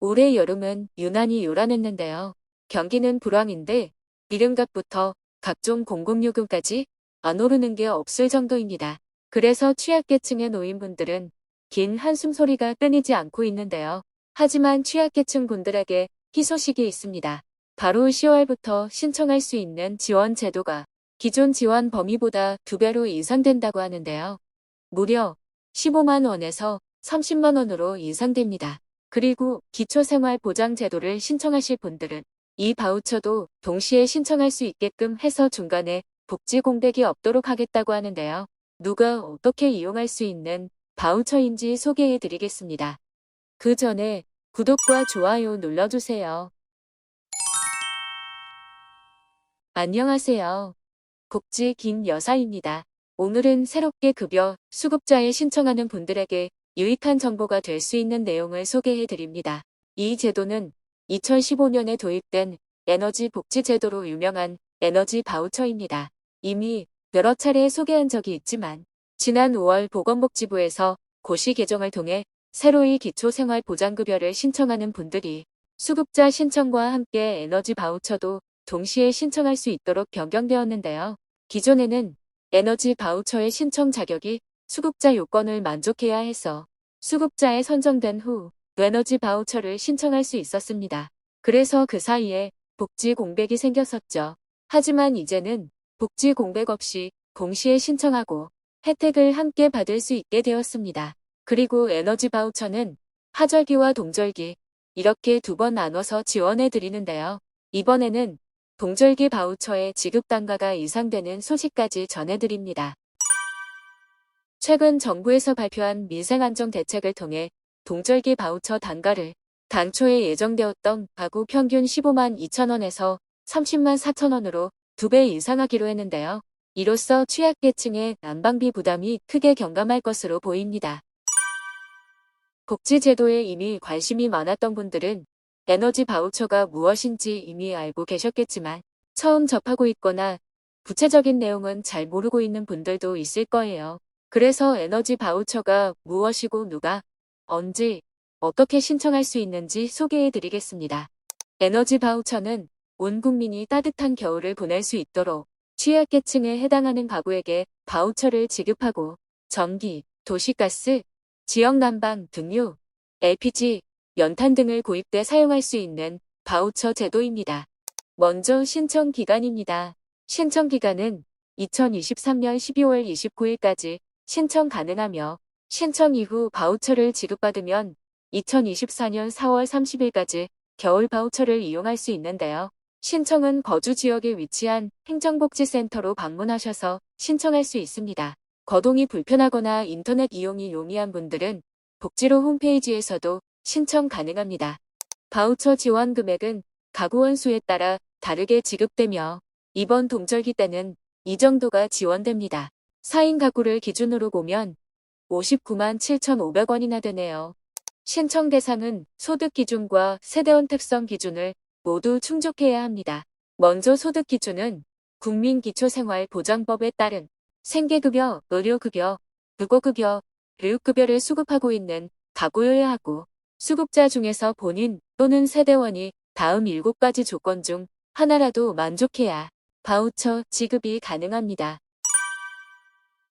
올해 여름은 유난히 요란했는데요. 경기는 불황인데 기름값부터 각종 공공요금까지 안 오르는 게 없을 정도입니다. 그래서 취약계층의 노인분들은 긴 한숨 소리가 끊이지 않고 있는데요. 하지만 취약계층 분들에게 희소식이 있습니다. 바로 10월부터 신청할 수 있는 지원 제도가 기존 지원 범위보다 2배로 인상된다고 하는데요. 무려 15만 원에서 30만 원으로 인상됩니다. 그리고 기초생활보장제도를 신청하실 분들은 이 바우처도 동시에 신청할 수 있게끔 해서 중간에 복지 공백이 없도록 하겠다고 하는데요. 누가 어떻게 이용할 수 있는 바우처인지 소개해 드리겠습니다. 그 전에 구독과 좋아요 눌러주세요. 안녕하세요. 복지 김여사입니다. 오늘은 새롭게 급여 수급자에 신청하는 분들에게 유익한 정보가 될 수 있는 내용을 소개해 드립니다. 이 제도는 2015년에 도입된 에너지 복지 제도로 유명한 에너지 바우처입니다. 이미 여러 차례 소개한 적이 있지만 지난 5월 보건복지부에서 고시 개정을 통해 새로이 기초생활보장급여를 신청하는 분들이 수급자 신청과 함께 에너지 바우처도 동시에 신청할 수 있도록 변경되었는데요. 기존에는 에너지 바우처의 신청 자격이 수급자 요건을 만족해야 해서 수급자에 선정된 후 에너지 바우처를 신청할 수 있었습니다. 그래서 그 사이에 복지 공백이 생겼었죠. 하지만 이제는 복지 공백 없이 동시에 신청하고 혜택을 함께 받을 수 있게 되었습니다. 그리고 에너지 바우처는 하절기와 동절기 이렇게 2번 나눠서 지원해 드리는데요. 이번에는 동절기 바우처의 지급 단가가 인상되는 소식까지 전해드립니다. 최근 정부에서 발표한 민생안정 대책을 통해 동절기 바우처 단가를 당초에 예정되었던 가구 평균 15만 2천 원에서 30만 4천 원으로 2배 인상하기로 했는데요. 이로써 취약계층의 난방비 부담이 크게 경감할 것으로 보입니다. 복지제도에 이미 관심이 많았던 분들은 에너지 바우처가 무엇인지 이미 알고 계셨겠지만 처음 접하고 있거나 구체적인 내용은 잘 모르고 있는 분들도 있을 거예요. 그래서 에너지 바우처가 무엇이고 누가, 언제, 어떻게 신청할 수 있는지 소개해 드리겠습니다. 에너지 바우처는 온 국민이 따뜻한 겨울을 보낼 수 있도록 취약계층에 해당하는 가구에게 바우처를 지급하고 전기, 도시가스, 지역난방 등유, LPG, 연탄 등을 구입돼 사용할 수 있는 바우처 제도입니다. 먼저 신청 기간입니다. 신청 기간은 2023년 12월 29일까지 신청 가능하며 신청 이후 바우처를 지급받으면 2024년 4월 30일까지 겨울 바우처를 이용할 수 있는데요. 신청은 거주 지역에 위치한 행정복지센터로 방문하셔서 신청할 수 있습니다. 거동이 불편하거나 인터넷 이용이 용이한 분들은 복지로 홈페이지에서도 신청 가능합니다. 바우처 지원 금액은 가구원 수에 따라 다르게 지급되며 이번 동절기 때는 이 정도가 지원됩니다. 4인 가구를 기준으로 보면 59만 7,500원이나 되네요. 신청 대상은 소득 기준과 세대원 특성 기준을 모두 충족해야 합니다. 먼저 소득 기준은 국민기초생활보장법에 따른 생계급여, 의료급여, 부고급여, 교육급여를 수급하고 있는 가구여야 하고 수급자 중에서 본인 또는 세대원이 다음 7가지 조건 중 하나라도 만족해야 바우처 지급이 가능합니다.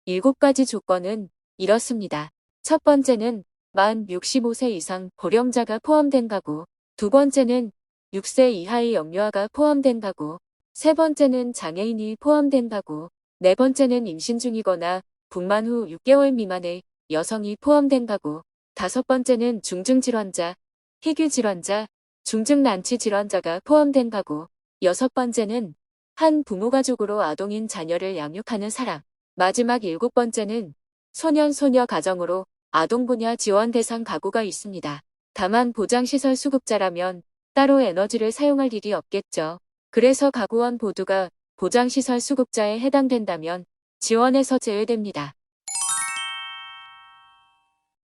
7가지 조건은 이렇습니다. 첫 번째는 만 65세 이상 고령자가 포함된 가구, 두 번째는 6세 이하의 영유아가 포함된 가구, 세 번째는 장애인이 포함된 가구, 네 번째는 임신 중이거나 분만 후 6개월 미만의 여성이 포함된 가구, 다섯 번째는 중증질환자, 희귀질환자, 중증난치질환자가 포함된 가구, 여섯 번째는 한 부모 가족으로 아동인 자녀를 양육하는 사람, 마지막 7번째는 소년 소녀 가정으로 아동 분야 지원 대상 가구가 있습니다. 다만 보장시설 수급자라면 따로 에너지를 사용할 일이 없겠죠. 그래서 가구원 모두가 보장시설 수급자에 해당된다면 지원에서 제외됩니다.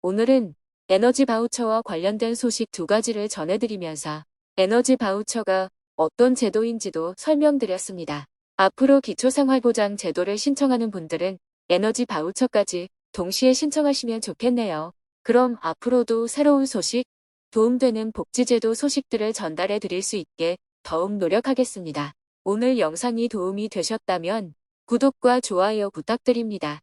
오늘은 에너지 바우처와 관련된 소식 2가지를 전해드리면서 에너지 바우처가 어떤 제도인지도 설명드렸습니다. 앞으로 기초생활보장 제도를 신청하는 분들은 에너지 바우처까지 동시에 신청하시면 좋겠네요. 그럼 앞으로도 새로운 소식 도움되는 복지제도 소식들을 전달해 드릴 수 있게 더욱 노력하겠습니다. 오늘 영상이 도움이 되셨다면 구독과 좋아요 부탁드립니다.